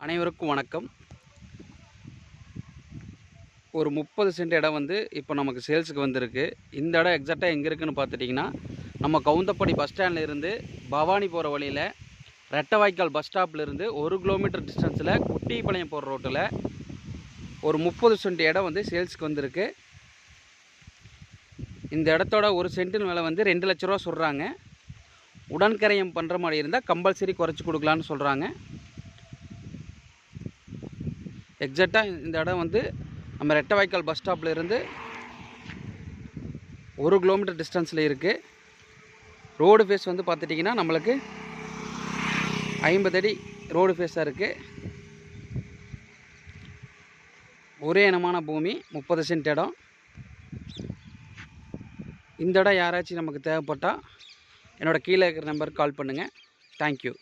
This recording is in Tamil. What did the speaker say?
அனைவருக்கும் வணக்கம். ஒரு 30 சென்ட் இடம் வந்து இப்போ நமக்கு சேல்ஸுக்கு வந்திருக்கு. இந்த இடம் எக்ஸாக்டாக எங்கே இருக்குதுன்னு பார்த்துட்டிங்கன்னா, நம்ம கவுந்தப்படி பஸ் ஸ்டாண்டில் இருந்து பவானி போகிற வழியில் ரெட்டவாய்க்கால் பஸ் ஸ்டாப்லேருந்து 1 கிலோமீட்டர் டிஸ்டன்ஸில் குட்டிப்பாளையம் போகிற ரோட்டில் ஒரு 30 சென்ட் இடம் வந்து சேல்ஸுக்கு வந்திருக்கு. இந்த இடத்தோட ஒரு சென்ட்டின் விலை வந்து 2 லட்ச ரூபா சொல்கிறாங்க. உடன்கரையம் பண்ணுற மாதிரி இருந்தால் கம்பல்சரி குறைச்சி கொடுக்கலான்னு சொல்கிறாங்க. எக்ஸாக்டாக இந்த இடம் வந்து நம்ம ரெட்டவாய்க்கால் பஸ் ஸ்டாப்பில் இருந்து 1 கிலோமீட்டர் டிஸ்டன்ஸில் இருக்குது. ரோடு ஃபேஸ் வந்து பார்த்துட்டிங்கன்னா நம்மளுக்கு 50 அடி ரோடு ஃபேஸாக இருக்குது. ஒரே இனமான பூமி, 30 சென்ட் இடம். இந்த இடம் யாராச்சும் நமக்கு தேவைப்பட்டால் என்னோடய கீழே இருக்கிற நம்பருக்கு கால் பண்ணுங்கள். தேங்க்யூ.